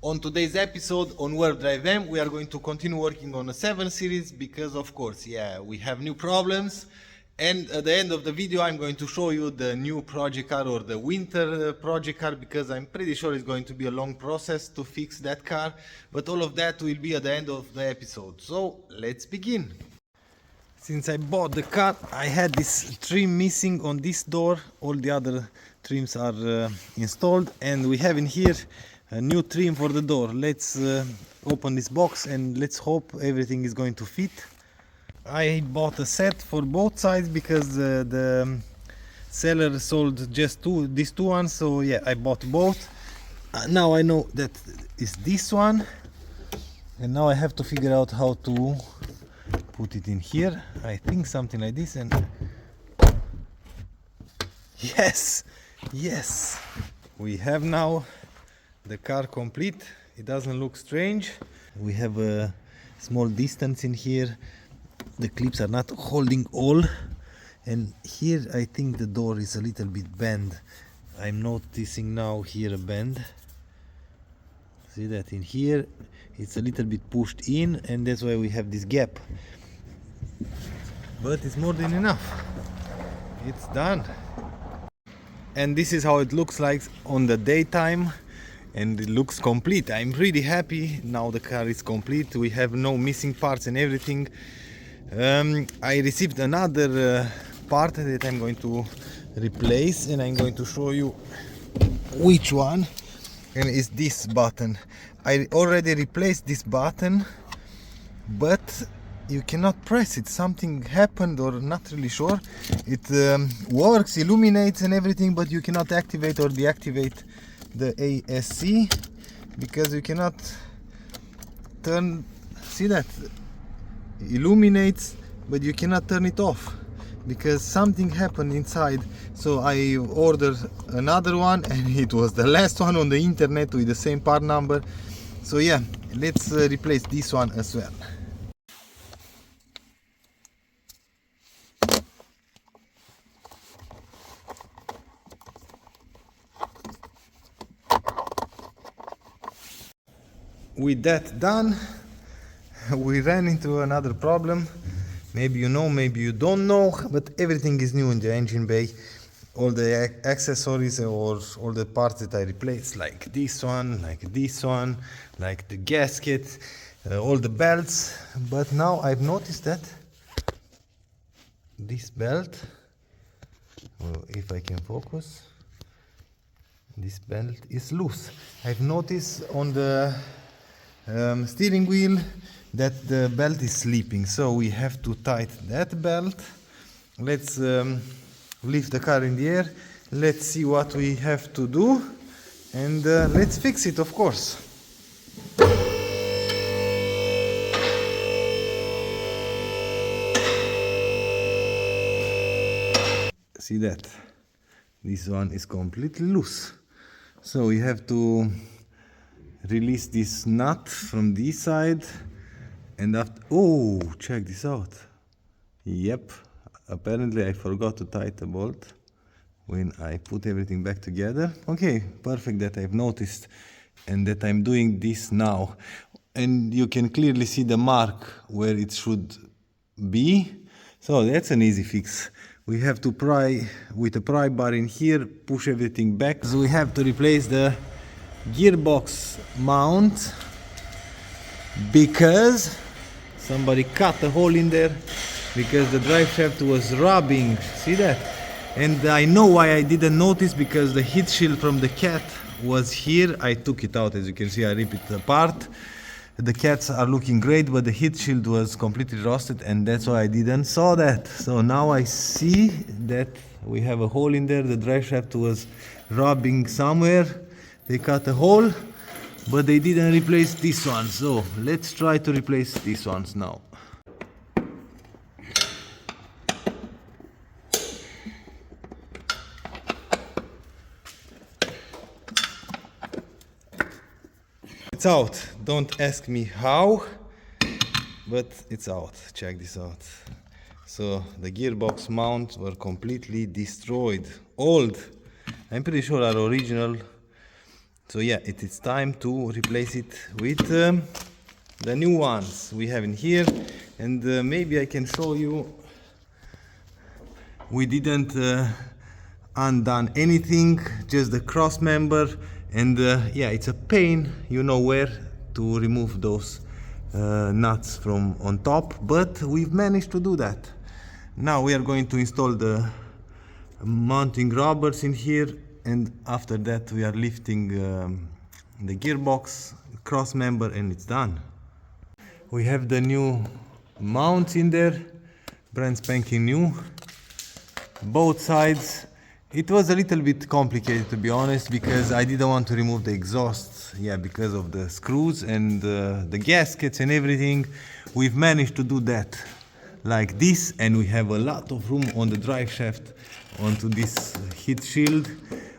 On today's episode on WarpDriveM, we are going to continue working on a 7 series because, of course, we have new problems. And at the end of the video, I'm going to show you the new project car or the winter project car, because I'm pretty sure it's going to be a long process to fix that car. But all of that will be at the end of the episode. So let's begin. Since I bought the car, I had this trim missing on this door. All the other trims are installed, and we have in here a new trim for the door. Let's open this box and let's hope everything is going to fit. I bought a set for both sides because the seller sold just these two ones, so yeah, I bought both. Now I know that is this one, and now I have to figure out how to put it in here. I think something like this, and yes, we have now the car complete. It doesn't look strange. We have a small distance in here. The clips are not holding all, and here I think the door is a little bit bent. I'm noticing now here a bend. See that in here it's a little bit pushed in, and that's why we have this gap. But it's more than enough. It's done. And this is how it looks like on the daytime, and it looks complete. I'm really happy. Now the car is complete. We have no missing parts and everything. I received another part that I'm going to replace, and I'm going to show you which one. And it's this button. I already replaced this button, but you cannot press it. Something happened, or not really sure. It works, illuminates and everything, but you cannot activate or deactivate the ASC because you cannot turn. See that? Illuminates, but you cannot turn it off because something happened inside. So I ordered another one, and it was the last one on the internet with the same part number. So yeah, let's replace this one as well. With that done, we ran into another problem. Maybe you know, maybe you don't know, but everything is new in the engine bay. All the accessories or all the parts that I replaced, like this one, like the gasket, all the belts. But now I've noticed that this belt, if I can focus, this belt is loose. I've noticed on the steering wheel that the belt is slipping, so we have to tighten that belt. Let's lift the car in the air. Let's see what we have to do, and let's fix it, of course. See that? This one is completely loose, so we have to release this nut from this side, and after, oh, check this out. Yep, apparently I forgot to tighten the bolt when I put everything back together. Okay, perfect that I've noticed, and that I'm doing this now. And you can clearly see the mark where it should be. So that's an easy fix. We have to pry with a pry bar in here, push everything back. So we have to replace the gearbox mount because somebody cut a hole in there because the drive shaft was rubbing. See that? And I know why I didn't notice, because the heat shield from the cat was here. I took it out, as you can see. I ripped it apart. The cats are looking great, but the heat shield was completely rusted, and that's why I didn't saw that. So now I see that we have a hole in there. The drive shaft was rubbing somewhere. They cut a hole, but they didn't replace this one. So let's try to replace these ones now. It's out. Don't ask me how, but it's out. Check this out. So the gearbox mounts were completely destroyed. Old. I'm pretty sure are original. So yeah, it is time to replace it with the new ones we have in here. And maybe I can show you, we didn't undone anything, just the cross member. And yeah, it's a pain, you know where to remove those nuts from on top, but we've managed to do that. Now we are going to install the mounting rubbers in here, and after that we are lifting the gearbox cross member, and it's done. We have the new mounts in there, brand spanking new, both sides. It was a little bit complicated, to be honest, because I didn't want to remove the exhaust, yeah, because of the screws and the gaskets and everything. We've managed to do that like this, and we have a lot of room on the drive shaft onto this heat shield.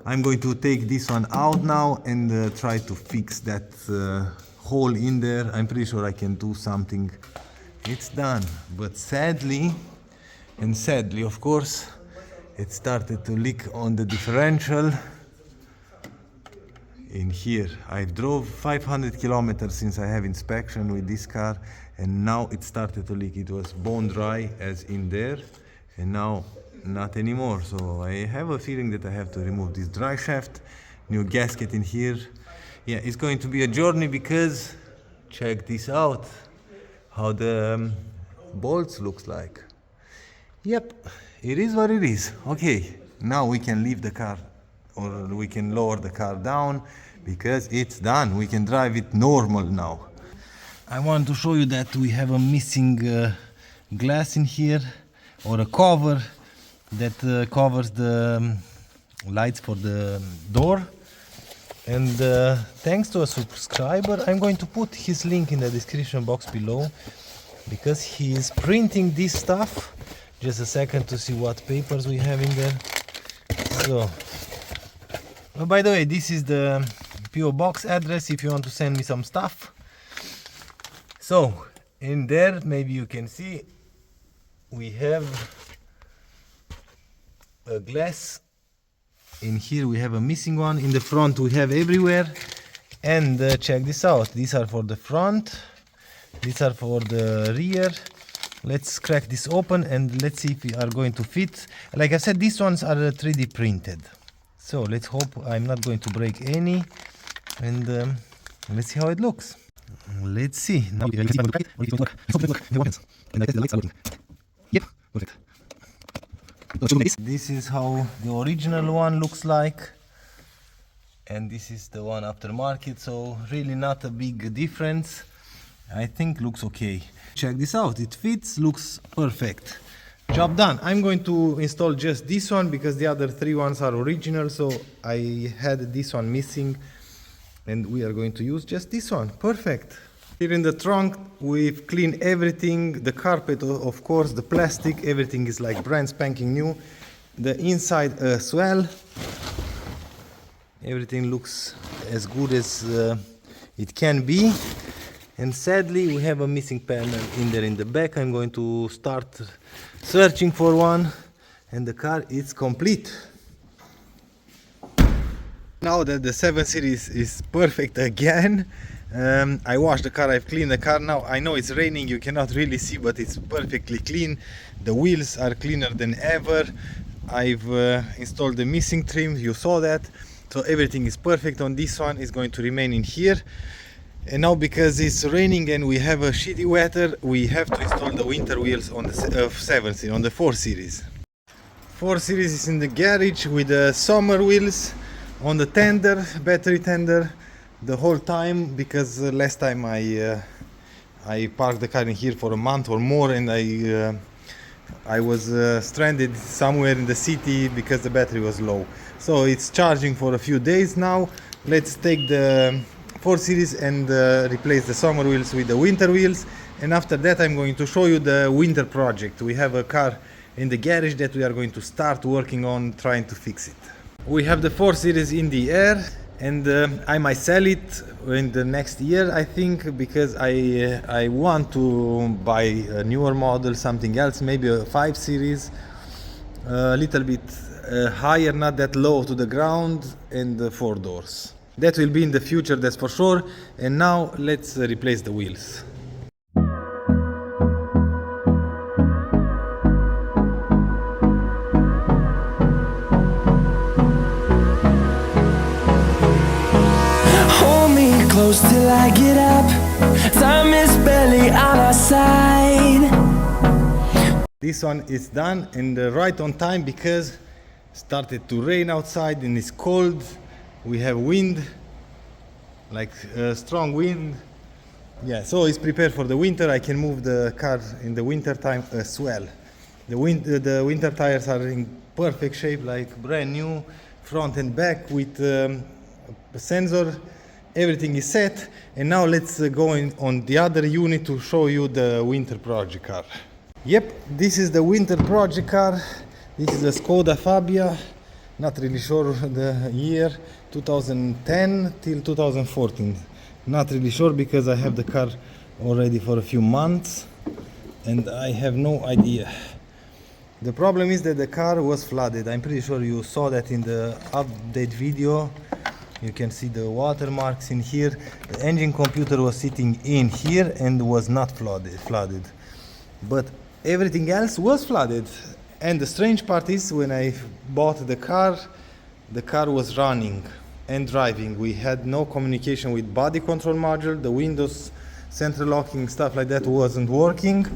I'm going to take this one out now and try to fix that hole in there. I'm pretty sure I can do something. It's done, but sadly of course, it started to leak on the differential in here. I drove 500 kilometers since I have inspection with this car, and now it started to leak. It was bone dry as in there, and now not anymore. So I have a feeling that I have to remove this dry shaft, new gasket in here. Yeah, it's going to be a journey, because check this out, how the bolts looks like. Yep, it is what it is. Okay, now we can leave the car, or we can lower the car down, because it's done. We can drive it normal now. I want to show you that we have a missing glass in here, or a cover that covers the lights for the door. And thanks to a subscriber, I'm going to put his link in the description box below, because he is printing this stuff. Just a second to see what papers we have in there. So, oh, by the way, this is the PO box address if you want to send me some stuff. So in there, maybe you can see, we have a glass. In here we have a missing one. In the front we have everywhere. And check this out, these are for the front, these are for the rear. Let's crack this open and let's see if we are going to fit. Like I said, these ones are 3D printed, so let's hope I'm not going to break any, and let's see how it looks. Let's see. Now you can see the lights are working. Yep, perfect. This is how the original one looks like, and this is the one aftermarket, so really not a big difference. I think looks okay. Check this out, it fits, looks perfect. Job done. I'm going to install just this one, because the other three ones are original, so I had this one missing, and we are going to use just this one. Perfect. Here in the trunk we've cleaned everything, the carpet, of course, the plastic, everything is like brand spanking new. The inside as well, everything looks as good as it can be. And sadly we have a missing panel in there in the back. I'm going to start searching for one, and the car is complete. Now that the 7 Series is perfect again, I washed the car, I've cleaned the car. Now I know it's raining, you cannot really see, but it's perfectly clean. The wheels are cleaner than ever. I've installed the missing trim, you saw that. So everything is perfect on this one. Is going to remain in here. And now, because it's raining and we have a shitty weather, we have to install the winter wheels on the 7 Series, on the 4 Series. 4 Series is in the garage with the summer wheels on the tender, battery tender, the whole time, because last time I parked the car in here for a month or more, and I was stranded somewhere in the city because the battery was low. So it's charging for a few days now. Let's take the 4 Series and replace the summer wheels with the winter wheels, and after that I'm going to show you the winter project. We have a car in the garage that we are going to start working on, trying to fix it. We have the 4 Series in the air, and I might sell it in the next year, I think, because I want to buy a newer model, something else, maybe a 5 Series, a little bit higher, not that low to the ground, and 4 doors. That will be in the future, that's for sure. And now let's replace the wheels. Hold me close till I get up. Time is barely on our side. This one is done and right on time because started to rain outside and it's cold. We have wind, like strong wind. Yeah, so it's prepared for the winter. I can move the car in the winter time as well. The winter tires are in perfect shape, like brand new, front and back with a sensor. Everything is set, and now let's go on the other unit to show you the winter project car. Yep, this is the winter project car. This is a Skoda Fabia, not really sure the year, 2010 till 2014. Not really sure because I have the car already for a few months and I have no idea. The problem is that the car was flooded. I'm pretty sure you saw that in the update video. You can see the watermarks in here. The engine computer was sitting in here and was not flooded. But everything else was flooded. And the strange part is when I bought the car was running and driving. We had no communication with body control module. The windows, central locking, stuff like that wasn't working.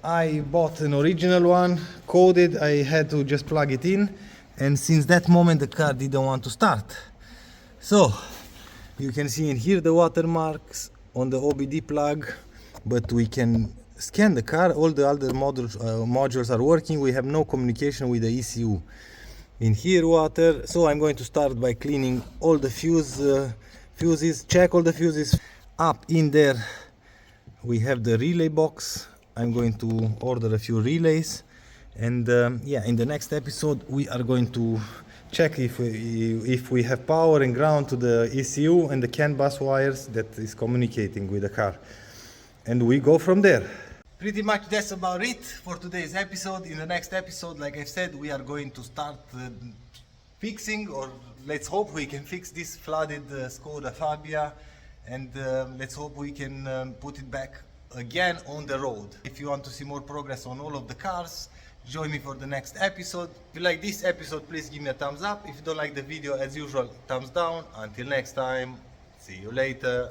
I bought an original one, coded. I had to just plug it in. And since that moment the car didn't want to start. So you can see in here the watermarks on the OBD plug, but we can scan the car. All the other modules are working. We have no communication with the ECU. In here water, so I'm going to start by cleaning all the fuses, check all the fuses. Up in there we have the relay box. I'm going to order a few relays. And yeah, in the next episode we are going to check if we have power and ground to the ECU and the CAN bus wires that is communicating with the car. And we go from there. Pretty much that's about it for today's episode. In the next episode, like I said, we are going to start fixing, or let's hope we can fix this flooded Skoda Fabia, and let's hope we can put it back again on the road. If you want to see more progress on all of the cars, join me for the next episode. If you like this episode, please give me a thumbs up. If you don't like the video, as usual, thumbs down. Until next time, see you later.